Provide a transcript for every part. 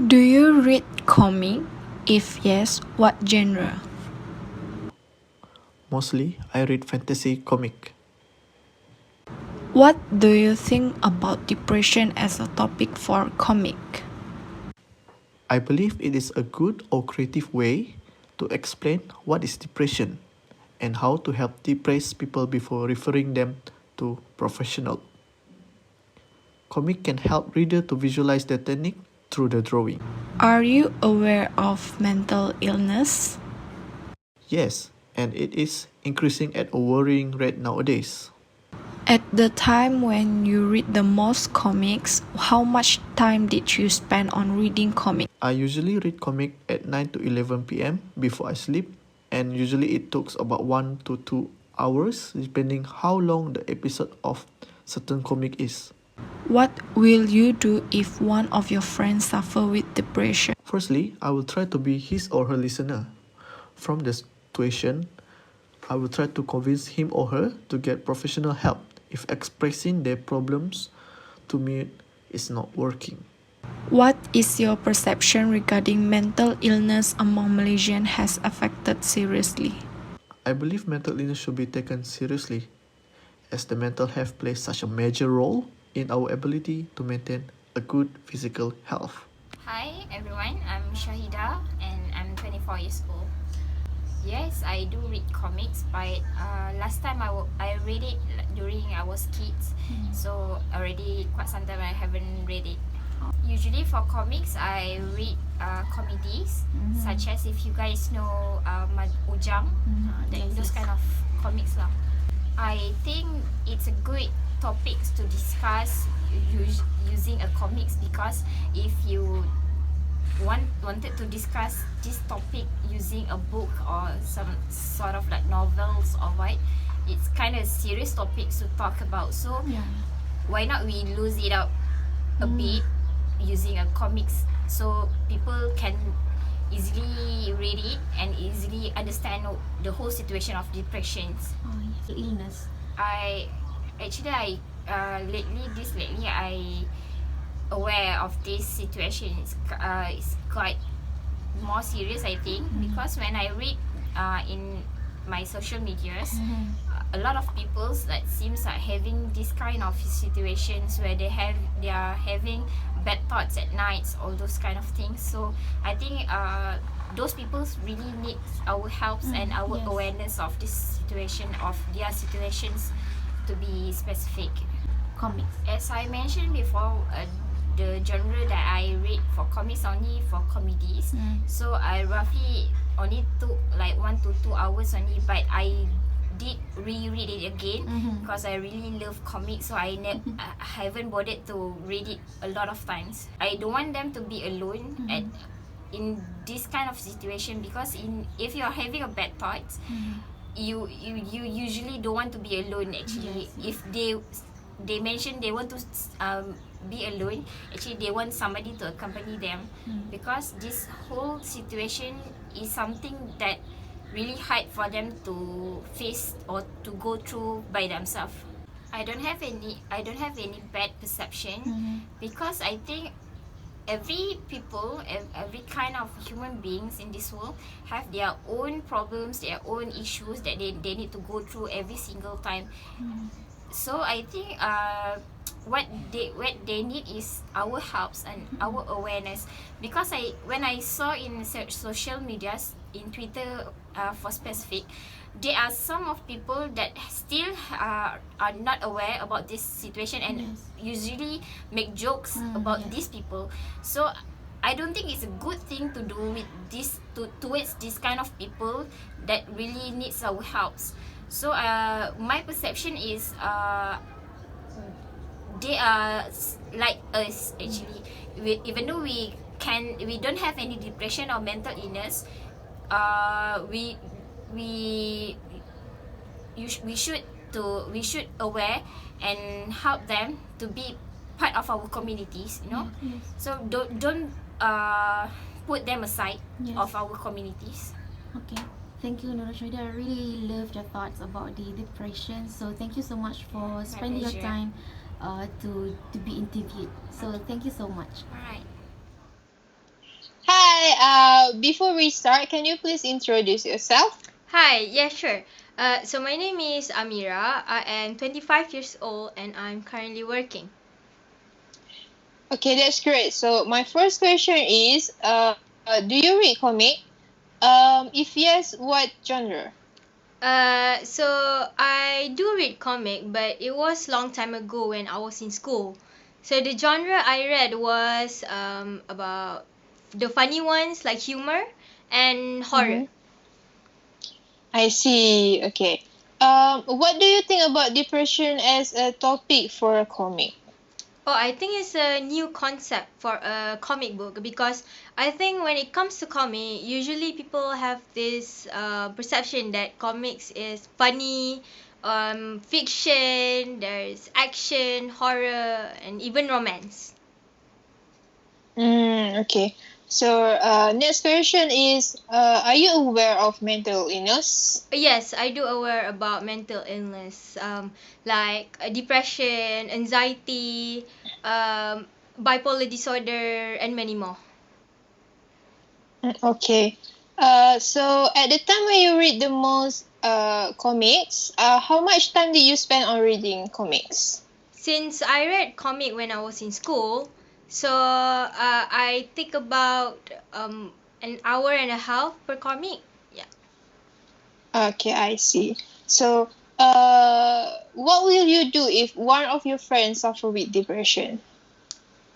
Do you read comic? If yes, what genre? Mostly, I read fantasy comic. What do you think about depression as a topic for comic? I believe it is a good or creative way to explain what is depression and how to help depressed people before referring them to professional. Comic can help reader to visualize the technique through the drawing. Are you aware of mental illness? Yes, and it is increasing at a worrying rate nowadays. At the time when you read the most comics, how much time did you spend on reading comics? I usually read comic at 9 to 11 p.m. before I sleep, and usually it takes about 1 to 2 hours depending how long the episode of certain comic is. What will you do if one of your friends suffer with depression? Firstly, I will try to be his or her listener. From the situation, I will try to convince him or her to get professional help if expressing their problems to me is not working. What is your perception regarding mental illness among Malaysians has affected seriously? I believe mental illness should be taken seriously, as the mental health plays such a major role in our ability to maintain a good physical health. Hi everyone, I'm Shahida and I'm 24 years old. Yes, I do read comics, but last time I read it during I was kids, so already quite some time I haven't read it. Usually for comics, I read comedies, such as if you guys know Ujang, those kind of comics lah. I think it's a good topics to discuss using a comics, because if you wanted to discuss this topic using a book or some sort of like novels or what, it's kind of serious topics to talk about. So why not we lose it out a bit using a comics, so people can easily read it and easily understand the whole situation of depressions. Illness. I lately I aware of this situation is quite more serious, I think, because when I read in my social medias, a lot of people that seems like having this kind of situations where they are having bad thoughts at nights, all those kind of things. So I think those people really need our help and our awareness of this situation, of their situations, to be specific. Comics. As I mentioned before, the genre that I read for comics only for comedies. So I roughly only took like 1 to 2 hours only, but I did reread it again because I really love comics. So I haven't bothered to read it a lot of times. I don't want them to be alone in this kind of situation, because if you're having a bad thoughts, you usually don't want to be alone actually. If they mention they want to be alone, actually they want somebody to accompany them, because this whole situation is something that really hard for them to face or to go through by themselves. I don't have any bad perception, because I think every kind of human beings in this world have their own problems, their own issues that they need to go through every single time. So I think what they need is our helps and our awareness, because when I saw in social medias, in Twitter for specific, there are some of people that still are not aware about this situation and usually make jokes about these people. So I don't think it's a good thing to do with this towards this kind of people that really needs our helps. So my perception is they are like us actually. Even though we don't have any depression or mental illness, we should aware and help them to be part of our communities, you know. So don't put them aside of our communities. Okay. Thank you, Nurul Shahida. I really loved your thoughts about the depression. So thank you so much for spending your pleasure. time to be interviewed. So thank you so much. Alright. Hi, before we start, can you please introduce yourself? Hi, yeah, sure. So my name is Amira. I am 25 years old and I'm currently working. Okay, that's great. So my first question is, do you read comic? If yes, what genre? So I do read comic, but it was long time ago when I was in school. So the genre I read was about the funny ones like humor and horror. Mm-hmm. I see. Okay. What do you think about depression as a topic for a comic? Oh, I think it's a new concept for a comic book because I think when it comes to comic, usually people have this perception that comics is funny, fiction, there's action, horror, and even romance. Okay. So, next question is, are you aware of mental illness? Yes, I do aware about mental illness, like depression, anxiety, bipolar disorder, and many more. Okay. So at the time when you read the most comics, how much time did you spend on reading comics? Since I read comic when I was in school, so I think about an hour and a half per comic. Yeah. Okay, I see. So, what will you do if one of your friends suffer with depression?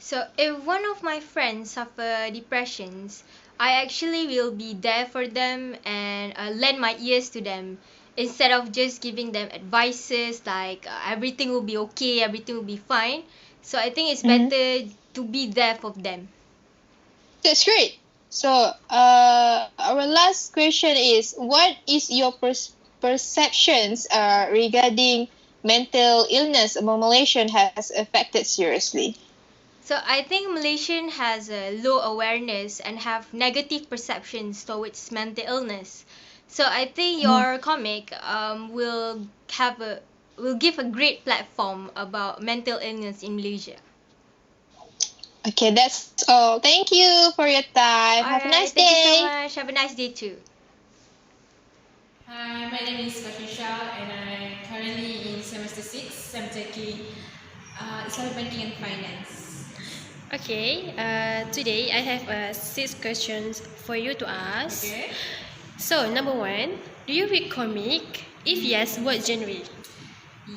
So if one of my friends suffer depressions, I actually will be there for them and lend my ears to them instead of just giving them advices like everything will be okay, everything will be fine. So I think it's Mhm. better to be there for them. That's great. So, our last question is, what is your perceptions regarding mental illness among Malaysian has affected seriously? So I think Malaysian has a low awareness and have negative perceptions towards mental illness. So I think your comic will give a great platform about mental illness in Malaysia. Okay, that's all. Thank you for your time. Have a nice Alright, thank you so day. much. Have a nice day too. Hi, my name is Patricia and I'm currently in semester 6. I'm taking Islamic Banking and Finance. Okay, today I have 6 questions for you to ask. Okay. So, number 1, do you read comic? If yes, what genre?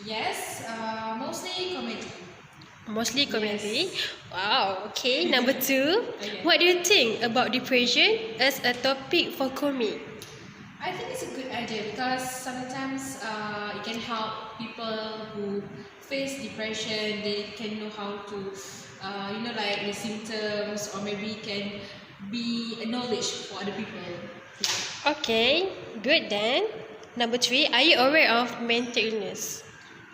Yes, mostly comedy. Mostly comedy. Yes. Wow, okay. Number 2, Okay. what do you think about depression as a topic for comic? I think it's a good idea because sometimes it can help people who face depression. They can know how to, like the symptoms, or maybe can be a knowledge for other people. Yeah. Okay, good then. Number 3, are you aware of mental illness?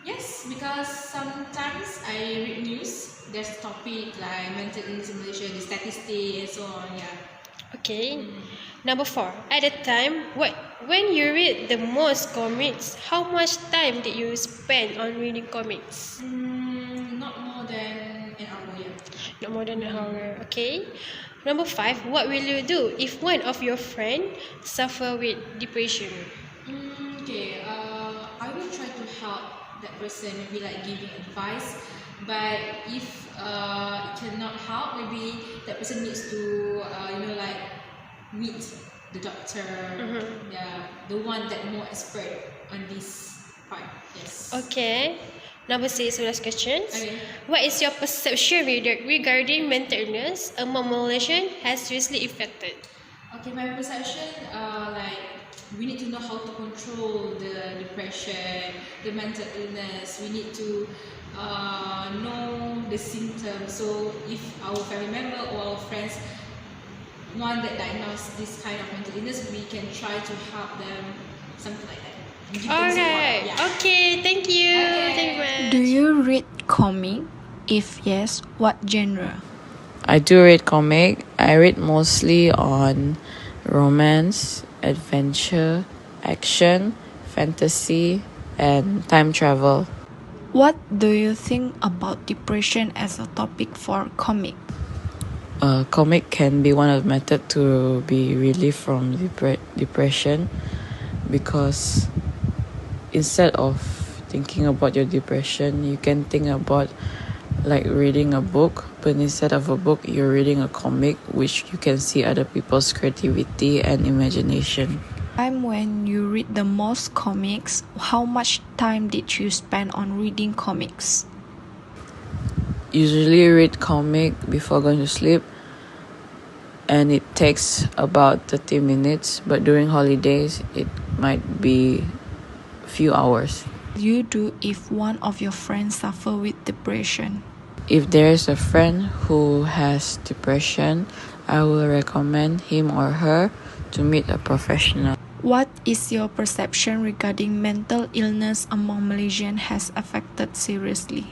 Yes, because sometimes I read news. There's a topic like mental illness in Malaysia, the statistics and so on. Yeah. Okay. Number 4, at the time, when you read the most comics, how much time did you spend on reading comics? Not more than an hour. Yeah. Not more than an hour. Okay. Number 5, what will you do if one of your friend suffer with depression? Okay. I will try to help that person. Maybe like giving advice. But if it cannot help, maybe that person needs to like meet the doctor. Yeah, the one that more expert on this part. Yes. Okay. Number 6, last question. Okay. What is your perception regarding mental illness among Malaysian has seriously affected? Okay, my perception, like we need to know how to control the depression, the mental illness. We need to know the symptoms. So if our family member or our friends one that diagnosed this kind of mental illness, we can try to help them, something like that. Give them support. Alright. Yeah. Okay, thank you. Okay. Thank you very much. Do you read comic? If yes, what genre? I do read comic. I read mostly on romance, adventure, action, fantasy, and time travel. What do you think about depression as a topic for comic? Comic can be one of the methods to be relief from depression, because instead of thinking about your depression, you can think about like reading a book, but instead of a book, you're reading a comic, which you can see other people's creativity and imagination. Time when you read the most comics, how much time did you spend on reading comics? Usually read comic before going to sleep, and it takes about 30 minutes, but during holidays it might be a few hours. What do you do if one of your friends suffer with depression? If there is a friend who has depression, I will recommend him or her to meet a professional. What is your perception regarding mental illness among Malaysians has affected seriously?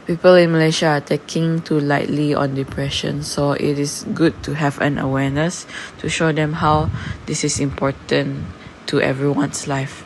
People in Malaysia are taking too lightly on depression, so it is good to have an awareness to show them how this is important to everyone's life.